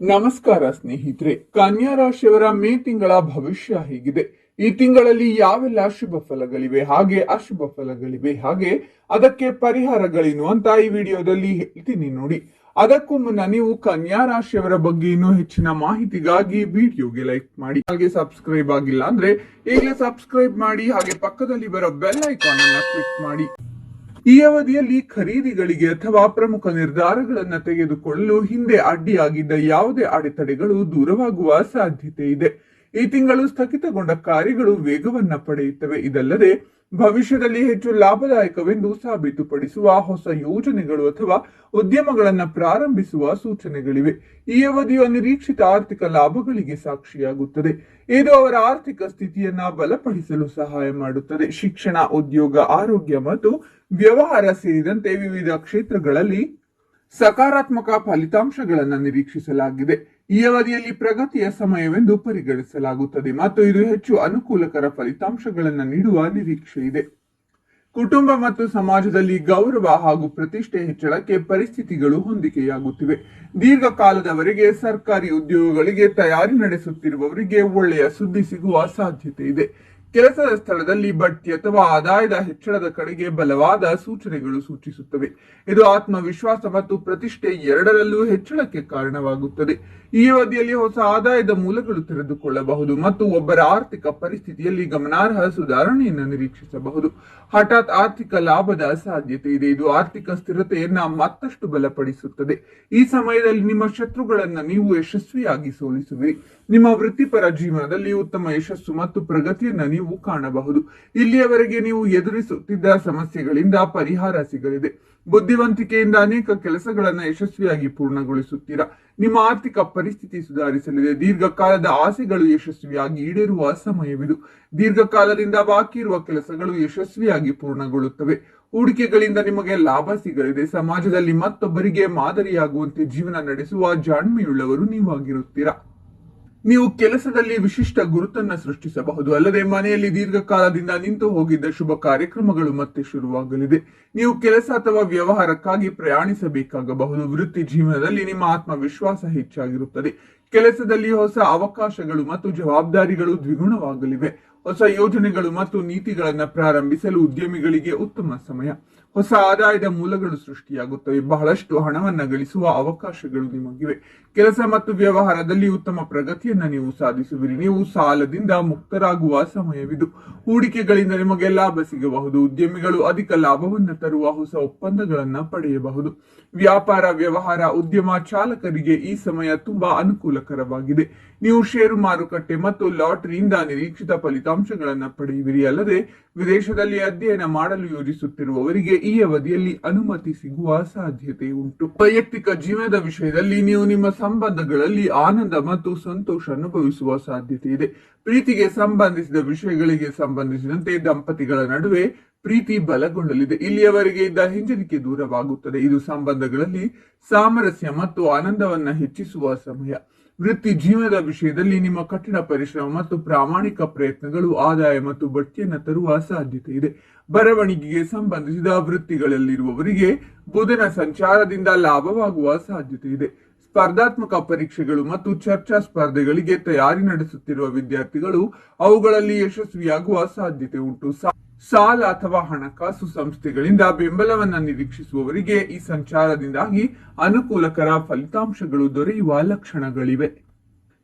ನಮಸ್ಕಾರ ಸ್ನೇಹಿತರೆ, ಕನ್ಯಾ ರಾಶಿಯವರ ಮೇ ತಿಂಗಳ ಭವಿಷ್ಯ ಹೀಗಿದೆ. ಈ ತಿಂಗಳಲ್ಲಿ ಯಾವೆಲ್ಲ ಶುಭ ಫಲಗಳಿವೆ, ಹಾಗೆ ಅಶುಭ ಫಲಗಳಿವೆ, ಹಾಗೆ ಅದಕ್ಕೆ ಪರಿಹಾರಗಳೇನು ಅಂತ ಈ ವಿಡಿಯೋದಲ್ಲಿ ಹೇಳ್ತೀನಿ ನೋಡಿ. ಅದಕ್ಕೂ ಮುನ್ನ ನೀವು ಕನ್ಯಾ ರಾಶಿಯವರ ಬಗ್ಗೆ ಇನ್ನೂ ಹೆಚ್ಚಿನ ಮಾಹಿತಿಗಾಗಿ ವಿಡಿಯೋಗೆ ಲೈಕ್ ಮಾಡಿ, ಹಾಗೆ ಸಬ್ಸ್ಕ್ರೈಬ್ ಆಗಿಲ್ಲ ಅಂದ್ರೆ ಈಗಲೇ ಸಬ್ಸ್ಕ್ರೈಬ್ ಮಾಡಿ, ಹಾಗೆ ಪಕ್ಕದಲ್ಲಿ ಬರೋ ಬೆಲ್ ಐಕಾನ್ ಅನ್ನ ಕ್ಲಿಕ್ ಮಾಡಿ. ಈ ಅವಧಿಯಲ್ಲಿ ಖರೀದಿಗಳಿಗೆ ಅಥವಾ ಪ್ರಮುಖ ನಿರ್ಧಾರಗಳನ್ನು ತೆಗೆದುಕೊಳ್ಳಲು ಹಿಂದೆ ಅಡ್ಡಿಯಾಗಿದ್ದ ಯಾವುದೇ ಅಡೆತಡೆಗಳು ದೂರವಾಗುವ ಸಾಧ್ಯತೆ ಇದೆ. ಈ ತಿಂಗಳು ಸ್ಥಗಿತಗೊಂಡ ಕಾರ್ಯಗಳು ವೇಗವನ್ನ ಪಡೆಯುತ್ತವೆ. ಇದಲ್ಲದೆ ಭವಿಷ್ಯದಲ್ಲಿ ಹೆಚ್ಚು ಲಾಭದಾಯಕವೆಂದು ಸಾಬೀತುಪಡಿಸುವ ಹೊಸ ಯೋಜನೆಗಳು ಅಥವಾ ಉದ್ಯಮಗಳನ್ನು ಪ್ರಾರಂಭಿಸುವ ಸೂಚನೆಗಳಿವೆ. ಈ ಅವಧಿಯು ಅನಿರೀಕ್ಷಿತ ಆರ್ಥಿಕ ಲಾಭಗಳಿಗೆ ಸಾಕ್ಷಿಯಾಗುತ್ತದೆ. ಇದು ಅವರ ಆರ್ಥಿಕ ಸ್ಥಿತಿಯನ್ನ ಬಲಪಡಿಸಲು ಸಹಾಯ ಮಾಡುತ್ತದೆ. ಶಿಕ್ಷಣ, ಉದ್ಯೋಗ, ಆರೋಗ್ಯ ಮತ್ತು ವ್ಯವಹಾರ ಸೇರಿದಂತೆ ವಿವಿಧ ಕ್ಷೇತ್ರಗಳಲ್ಲಿ ಸಕಾರಾತ್ಮಕ ಫಲಿತಾಂಶಗಳನ್ನು ನಿರೀಕ್ಷಿಸಲಾಗಿದೆ. ಈ ಅವಧಿಯಲ್ಲಿ ಪ್ರಗತಿಯ ಸಮಯವೆಂದು ಪರಿಗಣಿಸಲಾಗುತ್ತದೆ ಮತ್ತು ಇದು ಹೆಚ್ಚು ಅನುಕೂಲಕರ ಫಲಿತಾಂಶಗಳನ್ನು ನೀಡುವ ನಿರೀಕ್ಷೆ ಇದೆ. ಕುಟುಂಬ ಮತ್ತು ಸಮಾಜದಲ್ಲಿ ಗೌರವ ಹಾಗೂ ಪ್ರತಿಷ್ಠೆ ಹೆಚ್ಚಳಕ್ಕೆ ಪರಿಸ್ಥಿತಿಗಳು ಹೊಂದಿಕೆಯಾಗುತ್ತಿವೆ. ದೀರ್ಘಕಾಲದವರೆಗೆ ಸರ್ಕಾರಿ ಉದ್ಯೋಗಗಳಿಗೆ ತಯಾರಿ ನಡೆಸುತ್ತಿರುವವರಿಗೆ ಒಳ್ಳೆಯ ಸುದ್ದಿ ಸಿಗುವ ಸಾಧ್ಯತೆ ಇದೆ. ಕೆಲಸದ ಸ್ಥಳದಲ್ಲಿ ಬಡ್ತಿ ಅಥವಾ ಆದಾಯದ ಹೆಚ್ಚಳದ ಕಡೆಗೆ ಬಲವಾದ ಸೂಚನೆಗಳು ಸೂಚಿಸುತ್ತವೆ. ಇದು ಆತ್ಮವಿಶ್ವಾಸ ಮತ್ತು ಪ್ರತಿಷ್ಠೆ ಎರಡರಲ್ಲೂ ಹೆಚ್ಚಳಕ್ಕೆ ಕಾರಣವಾಗುತ್ತದೆ. ಈ ಅವಧಿಯಲ್ಲಿ ಹೊಸ ಆದಾಯದ ಮೂಲಗಳು ತೆರೆದುಕೊಳ್ಳಬಹುದು ಮತ್ತು ಒಬ್ಬರ ಆರ್ಥಿಕ ಪರಿಸ್ಥಿತಿಯಲ್ಲಿ ಗಮನಾರ್ಹ ಸುಧಾರಣೆಯನ್ನು ನಿರೀಕ್ಷಿಸಬಹುದು. ಹಠಾತ್ ಆರ್ಥಿಕ ಲಾಭದ ಸಾಧ್ಯತೆ ಇದೆ. ಇದು ಆರ್ಥಿಕ ಸ್ಥಿರತೆಯನ್ನ ಮತ್ತಷ್ಟು ಬಲಪಡಿಸುತ್ತದೆ. ಈ ಸಮಯದಲ್ಲಿ ನಿಮ್ಮ ಶತ್ರುಗಳನ್ನ ನೀವು ಯಶಸ್ವಿಯಾಗಿ ಸೋಲಿಸುವಿರಿ. ನಿಮ್ಮ ವೃತ್ತಿಪರ ಜೀವನದಲ್ಲಿ ಉತ್ತಮ ಯಶಸ್ಸು ಮತ್ತು ಪ್ರಗತಿಯನ್ನ ನೀವು ಕಾಣಬಹುದು. ಇಲ್ಲಿಯವರೆಗೆ ನೀವು ಎದುರಿಸುತ್ತಿದ್ದ ಸಮಸ್ಯೆಗಳಿಂದ ಪರಿಹಾರ ಸಿಗಲಿದೆ. ಬುದ್ಧಿವಂತಿಕೆಯಿಂದ ಅನೇಕ ಕೆಲಸಗಳನ್ನು ಯಶಸ್ವಿಯಾಗಿ ಪೂರ್ಣಗೊಳಿಸುತ್ತೀರಾ. ನಿಮ್ಮ ಆರ್ಥಿಕ ಪರಿಸ್ಥಿತಿ ಸುಧಾರಿಸಲಿದೆ. ದೀರ್ಘಕಾಲದ ಆಸೆಗಳು ಯಶಸ್ವಿಯಾಗಿ ಈಡೇರುವ ಸಮಯವಿದು. ದೀರ್ಘಕಾಲದಿಂದ ಬಾಕಿ ಇರುವ ಕೆಲಸಗಳು ಯಶಸ್ವಿಯಾಗಿ ಪೂರ್ಣಗೊಳ್ಳುತ್ತವೆ. ಹೂಡಿಕೆಗಳಿಂದ ನಿಮಗೆ ಲಾಭ ಸಿಗಲಿದೆ. ಸಮಾಜದಲ್ಲಿ ಮತ್ತೊಬ್ಬರಿಗೆ ಮಾದರಿಯಾಗುವಂತೆ ಜೀವನ ನಡೆಸುವ ಜಾಣ್ಮೆಯುಳ್ಳವರು ನೀವಾಗಿರುತ್ತೀರಾ. ನೀವು ಕೆಲಸದಲ್ಲಿ ವಿಶಿಷ್ಟ ಗುರುತನ್ನ ಸೃಷ್ಟಿಸಬಹುದು. ಅಲ್ಲದೆ ಮನೆಯಲ್ಲಿ ದೀರ್ಘಕಾಲದಿಂದ ನಿಂತು ಹೋಗಿದ್ದ ಶುಭ ಕಾರ್ಯಕ್ರಮಗಳು ಮತ್ತೆ ಶುರುವಾಗಲಿದೆ. ನೀವು ಕೆಲಸ ಅಥವಾ ವ್ಯವಹಾರಕ್ಕಾಗಿ ಪ್ರಯಾಣಿಸಬೇಕಾಗಬಹುದು. ವೃತ್ತಿ ಜೀವನದಲ್ಲಿ ನಿಮ್ಮ ಆತ್ಮವಿಶ್ವಾಸ ಹೆಚ್ಚಾಗಿರುತ್ತದೆ. ಕೆಲಸದಲ್ಲಿ ಹೊಸ ಅವಕಾಶಗಳು ಮತ್ತು ಜವಾಬ್ದಾರಿಗಳು ದ್ವಿಗುಣವಾಗಲಿವೆ. ಹೊಸ ಯೋಜನೆಗಳು ಮತ್ತು ನೀತಿಗಳನ್ನು ಪ್ರಾರಂಭಿಸಲು ಉದ್ಯಮಿಗಳಿಗೆ ಉತ್ತಮ ಸಮಯ. ಹೊಸ ಆದಾಯದ ಮೂಲಗಳು ಸೃಷ್ಟಿಯಾಗುತ್ತವೆ. ಬಹಳಷ್ಟು ಹಣವನ್ನ ಗಳಿಸುವ ಅವಕಾಶಗಳು ನಿಮಗಿವೆ. ಕೆಲಸ ಮತ್ತು ವ್ಯವಹಾರದಲ್ಲಿ ಉತ್ತಮ ಪ್ರಗತಿಯನ್ನ ನೀವು ಸಾಧಿಸುವಿರಿ. ನೀವು ಸಾಲದಿಂದ ಮುಕ್ತರಾಗುವ ಸಮಯವಿದು. ಹೂಡಿಕೆಗಳಿಂದ ನಿಮಗೆ ಲಾಭ ಸಿಗಬಹುದು. ಉದ್ಯಮಿಗಳು ಅಧಿಕ ಲಾಭವನ್ನ ತರುವ ಹೊಸ ಒಪ್ಪಂದಗಳನ್ನ ಪಡೆಯಬಹುದು. ವ್ಯಾಪಾರ, ವ್ಯವಹಾರ, ಉದ್ಯಮ ಚಾಲಕರಿಗೆ ಈ ಸಮಯ ತುಂಬಾ ಅನುಕೂಲಕರವಾಗಿದೆ. ನೀವು ಷೇರು ಮಾರುಕಟ್ಟೆ ಮತ್ತು ಲಾಟರಿಯಿಂದ ನಿರೀಕ್ಷಿತ ಫಲಿತಾಂಶಗಳನ್ನು ಪಡೆಯುವಿರಿ. ಅಲ್ಲದೆ ವಿದೇಶದಲ್ಲಿ ಅಧ್ಯಯನ ಮಾಡಲು ಯೋಜಿಸುತ್ತಿರುವವರಿಗೆ ಈ ಅವಧಿಯಲ್ಲಿ ಅನುಮತಿ ಸಿಗುವ ಸಾಧ್ಯತೆ ಉಂಟು. ವೈಯಕ್ತಿಕ ಜೀವನದ ವಿಷಯದಲ್ಲಿ ನೀವು ನಿಮ್ಮ ಸಂಬಂಧಗಳಲ್ಲಿ ಆನಂದ ಮತ್ತು ಸಂತೋಷ ಅನುಭವಿಸುವ ಸಾಧ್ಯತೆ ಇದೆ. ಪ್ರೀತಿಗೆ ಸಂಬಂಧಿಸಿದ ವಿಷಯಗಳಿಗೆ ಸಂಬಂಧಿಸಿದಂತೆ ದಂಪತಿಗಳ ನಡುವೆ ಪ್ರೀತಿ ಬಲಗೊಳ್ಳಲಿದೆ. ಇಲ್ಲಿಯವರೆಗೆ ಇದ್ದ ಹಿಂಜರಿಕೆ ದೂರವಾಗುತ್ತದೆ. ಇದು ಸಂಬಂಧಗಳಲ್ಲಿ ಸಾಮರಸ್ಯ ಮತ್ತು ಆನಂದವನ್ನ ಹೆಚ್ಚಿಸುವ ಸಮಯ. ವೃತ್ತಿ ಜೀವನದ ವಿಷಯದಲ್ಲಿ ನಿಮ್ಮ ಕಠಿಣ ಪರಿಶ್ರಮ ಮತ್ತು ಪ್ರಾಮಾಣಿಕ ಪ್ರಯತ್ನಗಳು ಆದಾಯ ಮತ್ತು ಬಡ್ತಿಯನ್ನು ತರುವ ಸಾಧ್ಯತೆ ಇದೆ. ಬರವಣಿಗೆಗೆ ಸಂಬಂಧಿಸಿದ ವೃತ್ತಿಗಳಲ್ಲಿರುವವರಿಗೆ ಬುಧನ ಸಂಚಾರದಿಂದ ಲಾಭವಾಗುವ ಸಾಧ್ಯತೆ ಇದೆ. ಸ್ಪರ್ಧಾತ್ಮಕ ಪರೀಕ್ಷೆಗಳು ಮತ್ತು ಚರ್ಚಾ ಸ್ಪರ್ಧೆಗಳಿಗೆ ತಯಾರಿ ನಡೆಸುತ್ತಿರುವ ವಿದ್ಯಾರ್ಥಿಗಳು ಅವುಗಳಲ್ಲಿ ಯಶಸ್ವಿಯಾಗುವ ಸಾಧ್ಯತೆ ಉಂಟು. ಸಾಲ ಅಥವಾ ಹಣಕಾಸು ಸಂಸ್ಥೆಗಳಿಂದ ಬೆಂಬಲವನ್ನ ನಿರೀಕ್ಷಿಸುವವರಿಗೆ ಈ ಸಂಚಾರದಿಂದಾಗಿ ಅನುಕೂಲಕರ ಫಲಿತಾಂಶಗಳು ದೊರೆಯುವ ಲಕ್ಷಣಗಳಿವೆ.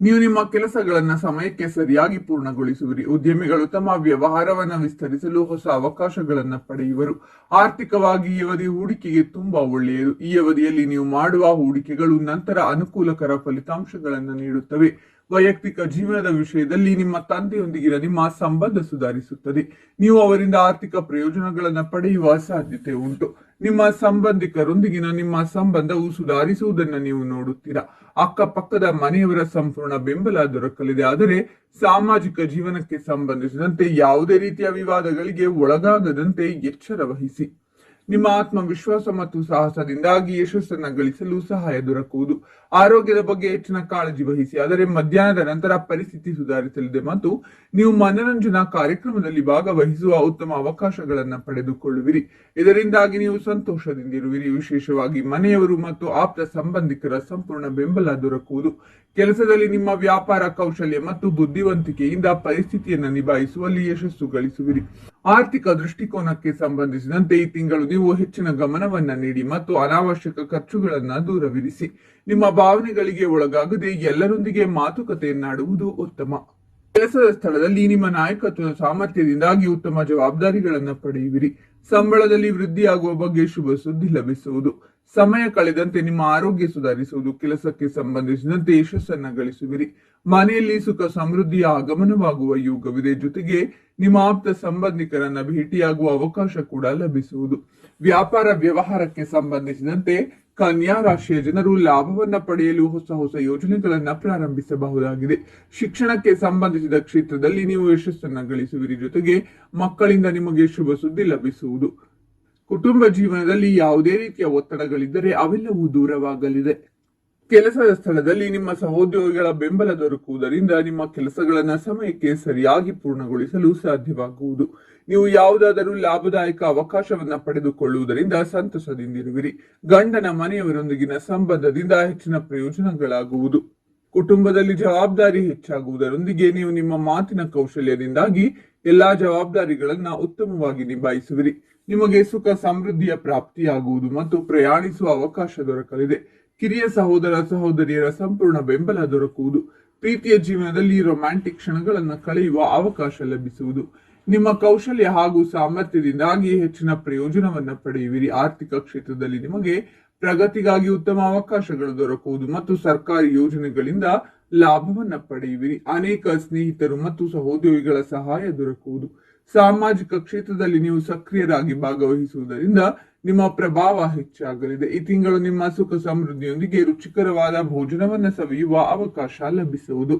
ನೀವು ನಿಮ್ಮ ಕೆಲಸಗಳನ್ನ ಸಮಯಕ್ಕೆ ಸರಿಯಾಗಿ ಪೂರ್ಣಗೊಳಿಸುವಿರಿ. ಉದ್ಯಮಿಗಳು ತಮ್ಮ ವ್ಯವಹಾರವನ್ನ ವಿಸ್ತರಿಸಲು ಹೊಸ ಅವಕಾಶಗಳನ್ನ ಪಡೆಯುವರು. ಆರ್ಥಿಕವಾಗಿ ಈ ಅವಧಿ ಹೂಡಿಕೆಗೆ ತುಂಬಾ ಒಳ್ಳೆಯದು. ಈ ಅವಧಿಯಲ್ಲಿ ನೀವು ಮಾಡುವ ಹೂಡಿಕೆಗಳು ನಂತರ ಅನುಕೂಲಕರ ಫಲಿತಾಂಶಗಳನ್ನು ನೀಡುತ್ತವೆ. ವೈಯಕ್ತಿಕ ಜೀವನದ ವಿಷಯದಲ್ಲಿ ನಿಮ್ಮ ತಂದೆಯೊಂದಿಗಿನ ನಿಮ್ಮ ಸಂಬಂಧ ಸುಧಾರಿಸುತ್ತದೆ. ನೀವು ಅವರಿಂದ ಆರ್ಥಿಕ ಪ್ರಯೋಜನಗಳನ್ನು ಪಡೆಯುವ ಸಾಧ್ಯತೆ ಉಂಟು. ನಿಮ್ಮ ಸಂಬಂಧಿಕರೊಂದಿಗಿನ ನಿಮ್ಮ ಸಂಬಂಧವು ಸುಧಾರಿಸುವುದನ್ನು ನೀವು ನೋಡುತ್ತೀರಾ. ಅಕ್ಕಪಕ್ಕದ ಮನೆಯವರ ಸಂಪೂರ್ಣ ಬೆಂಬಲ ದೊರಕಲಿದೆ. ಆದರೆ ಸಾಮಾಜಿಕ ಜೀವನಕ್ಕೆ ಸಂಬಂಧಿಸಿದಂತೆ ಯಾವುದೇ ರೀತಿಯ ವಿವಾದಗಳಿಗೆ ಒಳಗಾಗದಂತೆ ಎಚ್ಚರ ವಹಿಸಿ. ನಿಮ್ಮ ಆತ್ಮವಿಶ್ವಾಸ ಮತ್ತು ಸಾಹಸದಿಂದಾಗಿ ಯಶಸ್ಸನ್ನ ಗಳಿಸಲು ಸಹಾಯ ದೊರಕುವುದು. ಆರೋಗ್ಯದ ಬಗ್ಗೆ ಹೆಚ್ಚಿನ ಕಾಳಜಿ ವಹಿಸಿ, ಆದರೆ ಮಧ್ಯಾಹ್ನದ ನಂತರ ಪರಿಸ್ಥಿತಿ ಸುಧಾರಿಸಲಿದೆ ಮತ್ತು ನೀವು ಮನರಂಜನಾ ಕಾರ್ಯಕ್ರಮದಲ್ಲಿ ಭಾಗವಹಿಸುವ ಉತ್ತಮ ಅವಕಾಶಗಳನ್ನು ಪಡೆದುಕೊಳ್ಳುವಿರಿ. ಇದರಿಂದಾಗಿ ನೀವು ಸಂತೋಷದಿಂದಿರುವಿರಿ. ವಿಶೇಷವಾಗಿ ಮನೆಯವರು ಮತ್ತು ಆಪ್ತ ಸಂಬಂಧಿಕರ ಸಂಪೂರ್ಣ ಬೆಂಬಲ ದೊರಕುವುದು. ಕೆಲಸದಲ್ಲಿ ನಿಮ್ಮ ವ್ಯಾಪಾರ ಕೌಶಲ್ಯ ಮತ್ತು ಬುದ್ಧಿವಂತಿಕೆಯಿಂದ ಪರಿಸ್ಥಿತಿಯನ್ನು ನಿಭಾಯಿಸುವಲ್ಲಿ ಯಶಸ್ಸು ಗಳಿಸುವಿರಿ. ಆರ್ಥಿಕ ದೃಷ್ಟಿಕೋನಕ್ಕೆ ಸಂಬಂಧಿಸಿದಂತೆ ಈ ತಿಂಗಳು ನೀವು ಹೆಚ್ಚಿನ ಗಮನವನ್ನ ನೀಡಿ ಮತ್ತು ಅನಾವಶ್ಯಕ ಖರ್ಚುಗಳನ್ನ ದೂರವಿರಿಸಿ. ನಿಮ್ಮ ಭಾವನೆಗಳಿಗೆ ಒಳಗಾಗದೆ ಎಲ್ಲರೊಂದಿಗೆ ಮಾತುಕತೆಯನ್ನಾಡುವುದು ಉತ್ತಮ. ಕೆಲಸದ ಸ್ಥಳದಲ್ಲಿ ನಿಮ್ಮ ನಾಯಕತ್ವದ ಸಾಮರ್ಥ್ಯದಿಂದಾಗಿ ಉತ್ತಮ ಜವಾಬ್ದಾರಿಗಳನ್ನು ಪಡೆಯುವಿರಿ. ಸಂಬಳದಲ್ಲಿ ವೃದ್ಧಿಯಾಗುವ ಬಗ್ಗೆ ಶುಭ ಸುದ್ದಿ ಲಭಿಸುವುದು. ಸಮಯ ಕಳೆದಂತೆ ನಿಮ್ಮ ಆರೋಗ್ಯ ಸುಧಾರಿಸುವುದು. ಕೆಲಸಕ್ಕೆ ಸಂಬಂಧಿಸಿದಂತೆ ಯಶಸ್ಸನ್ನ ಗಳಿಸುವಿರಿ. ಮನೆಯಲ್ಲಿ ಸುಖ ಸಮೃದ್ಧಿಯ ಆಗಮನವಾಗುವ ಯೋಗವಿದೆ. ಜೊತೆಗೆ ನಿಮ್ಮ ಆಪ್ತ ಸಂಬಂಧಿಕರನ್ನ ಭೇಟಿಯಾಗುವ ಅವಕಾಶ ಕೂಡ ಲಭಿಸುವುದು. ವ್ಯಾಪಾರ ವ್ಯವಹಾರಕ್ಕೆ ಸಂಬಂಧಿಸಿದಂತೆ ಕನ್ಯಾ ರಾಶಿಯ ಜನರು ಲಾಭವನ್ನ ಪಡೆಯಲು ಹೊಸ ಯೋಜನೆಗಳನ್ನ ಪ್ರಾರಂಭಿಸಬಹುದಾಗಿದೆ. ಶಿಕ್ಷಣಕ್ಕೆ ಸಂಬಂಧಿಸಿದ ಕ್ಷೇತ್ರದಲ್ಲಿ ನೀವು ಯಶಸ್ಸನ್ನ ಗಳಿಸುವಿರಿ. ಜೊತೆಗೆ ಮಕ್ಕಳಿಂದ ನಿಮಗೆ ಶುಭ ಸುದ್ದಿ ಲಭಿಸುವುದು. ಕುಟುಂಬ ಜೀವನದಲ್ಲಿ ಯಾವುದೇ ರೀತಿಯ ಒತ್ತಡಗಳಿದ್ದರೆ ಅವೆಲ್ಲವೂ ದೂರವಾಗಲಿದೆ. ಕೆಲಸದ ಸ್ಥಳದಲ್ಲಿ ನಿಮ್ಮ ಸಹೋದ್ಯೋಗಿಗಳ ಬೆಂಬಲ ದೊರಕುವುದರಿಂದ ನಿಮ್ಮ ಕೆಲಸಗಳನ್ನ ಸಮಯಕ್ಕೆ ಸರಿಯಾಗಿ ಪೂರ್ಣಗೊಳಿಸಲು ಸಾಧ್ಯವಾಗುವುದು. ನೀವು ಯಾವುದಾದರೂ ಲಾಭದಾಯಕ ಅವಕಾಶವನ್ನ ಪಡೆದುಕೊಳ್ಳುವುದರಿಂದ ಸಂತಸದಿಂದಿರುವಿರಿ. ಗಂಡನ ಮನೆಯವರೊಂದಿಗಿನ ಸಂಬಂಧದಿಂದ ಹೆಚ್ಚಿನ ಪ್ರಯೋಜನಗಳಾಗುವುದು. ಕುಟುಂಬದಲ್ಲಿ ಜವಾಬ್ದಾರಿ ಹೆಚ್ಚಾಗುವುದರೊಂದಿಗೆ ನೀವು ನಿಮ್ಮ ಮಾತಿನ ಕೌಶಲ್ಯದಿಂದಾಗಿ ಎಲ್ಲಾ ಜವಾಬ್ದಾರಿಗಳನ್ನ ಉತ್ತಮವಾಗಿ ನಿಭಾಯಿಸುವಿರಿ. ನಿಮಗೆ ಸುಖ ಸಮೃದ್ಧಿಯ ಪ್ರಾಪ್ತಿಯಾಗುವುದು ಮತ್ತು ಪ್ರಯಾಣಿಸುವ ಅವಕಾಶ ದೊರಕಲಿದೆ. ಕಿರಿಯ ಸಹೋದರ ಸಹೋದರಿಯರ ಸಂಪೂರ್ಣ ಬೆಂಬಲ ದೊರಕುವುದು. ಪ್ರೀತಿಯ ಜೀವನದಲ್ಲಿ ರೊಮ್ಯಾಂಟಿಕ್ ಕ್ಷಣಗಳನ್ನು ಕಳೆಯುವ ಅವಕಾಶ ಲಭಿಸುವುದು. ನಿಮ್ಮ ಕೌಶಲ್ಯ ಹಾಗೂ ಸಾಮರ್ಥ್ಯದಿಂದಾಗಿ ಹೆಚ್ಚಿನ ಪ್ರಯೋಜನವನ್ನ ಪಡೆಯುವಿರಿ. ಆರ್ಥಿಕ ಕ್ಷೇತ್ರದಲ್ಲಿ ನಿಮಗೆ ಪ್ರಗತಿಗಾಗಿ ಉತ್ತಮ ಅವಕಾಶಗಳು ದೊರಕುವುದು ಮತ್ತು ಸರ್ಕಾರಿ ಯೋಜನೆಗಳಿಂದ ಲಾಭವನ್ನ ಪಡೆಯುವಿರಿ. ಅನೇಕ ಸ್ನೇಹಿತರು ಮತ್ತು ಸಹೋದ್ಯೋಗಿಗಳ ಸಹಾಯ ದೊರಕುವುದು. ಸಾಮಾಜಿಕ ಕ್ಷೇತ್ರದಲ್ಲಿ ನೀವು ಸಕ್ರಿಯರಾಗಿ ಭಾಗವಹಿಸುವುದರಿಂದ ನಿಮ್ಮ ಪ್ರಭಾವ ಹೆಚ್ಚಾಗಲಿದೆ. ಈ ತಿಂಗಳು ನಿಮ್ಮ ಸುಖ ಸಮೃದ್ಧಿಯೊಂದಿಗೆ ರುಚಿಕರವಾದ ಭೋಜನವನ್ನ ಸವಿಯುವ ಅವಕಾಶ ಲಭಿಸುವುದು.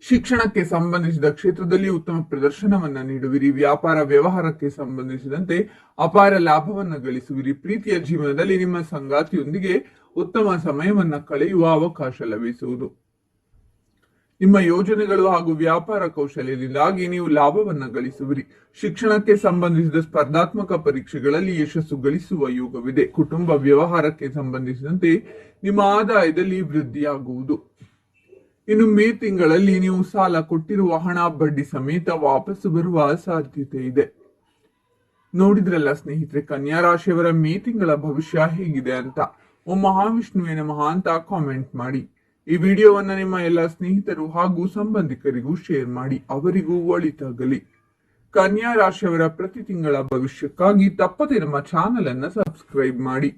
ಶಿಕ್ಷಣಕ್ಕೆ ಸಂಬಂಧಿಸಿದ ಕ್ಷೇತ್ರದಲ್ಲಿ ಉತ್ತಮ ಪ್ರದರ್ಶನವನ್ನ ನೀಡುವಿರಿ. ವ್ಯಾಪಾರ ವ್ಯವಹಾರಕ್ಕೆ ಸಂಬಂಧಿಸಿದಂತೆ ಅಪಾರ ಲಾಭವನ್ನ ಗಳಿಸುವಿರಿ. ಪ್ರೀತಿಯ ಜೀವನದಲ್ಲಿ ನಿಮ್ಮ ಸಂಗಾತಿಯೊಂದಿಗೆ ಉತ್ತಮ ಸಮಯವನ್ನ ಕಳೆಯುವ ಅವಕಾಶ ಲಭಿಸುವುದು. ನಿಮ್ಮ ಯೋಜನೆಗಳು ಹಾಗೂ ವ್ಯಾಪಾರ ಕೌಶಲ್ಯದಿಂದಾಗಿ ನೀವು ಲಾಭವನ್ನ ಗಳಿಸುವಿರಿ. ಶಿಕ್ಷಣಕ್ಕೆ ಸಂಬಂಧಿಸಿದ ಸ್ಪರ್ಧಾತ್ಮಕ ಪರೀಕ್ಷೆಗಳಲ್ಲಿ ಯಶಸ್ಸು ಗಳಿಸುವ ಯೋಗವಿದೆ. ಕುಟುಂಬ ವ್ಯವಹಾರಕ್ಕೆ ಸಂಬಂಧಿಸಿದಂತೆ ನಿಮ್ಮ ಆದಾಯದಲ್ಲಿ ವೃದ್ಧಿಯಾಗುವುದು. ಇನ್ನು ಮೇ ತಿಂಗಳಲ್ಲಿ ನೀವು ಸಾಲ ಕೊಟ್ಟಿರುವ ಹಣ ಬಡ್ಡಿ ಸಮೇತ ವಾಪಸ್ಸು ಬರುವ ಸಾಧ್ಯತೆ ಇದೆ. ನೋಡಿದ್ರಲ್ಲ ಸ್ನೇಹಿತರೆ, ಕನ್ಯಾ ರಾಶಿಯವರ ಮೇ ತಿಂಗಳ ಭವಿಷ್ಯ ಹೇಗಿದೆ ಅಂತ. ಓಂ ಮಹಾವಿಷ್ಣುವೇ ನಮಃ ಅಂತ ಕಾಮೆಂಟ್ ಮಾಡಿ. ಈ ವಿಡಿಯೋವನ್ನ ನಿಮ್ಮ ಎಲ್ಲ ಸ್ನೇಹಿತರು ಹಾಗೂ ಸಂಬಂಧಿಕರಿಗೂ ಶೇರ್ ಮಾಡಿ, ಅವರಿಗೂ ಒಳಿತಾಗಲಿ. ಕನ್ಯಾ ರಾಶಿಯವರ ಪ್ರತಿ ತಿಂಗಳ ಭವಿಷ್ಯಕ್ಕಾಗಿ ತಪ್ಪದೆ ನಮ್ಮ ಚಾನೆಲ್ ಅನ್ನ ಸಬ್ಸ್ಕ್ರೈಬ್ ಮಾಡಿ.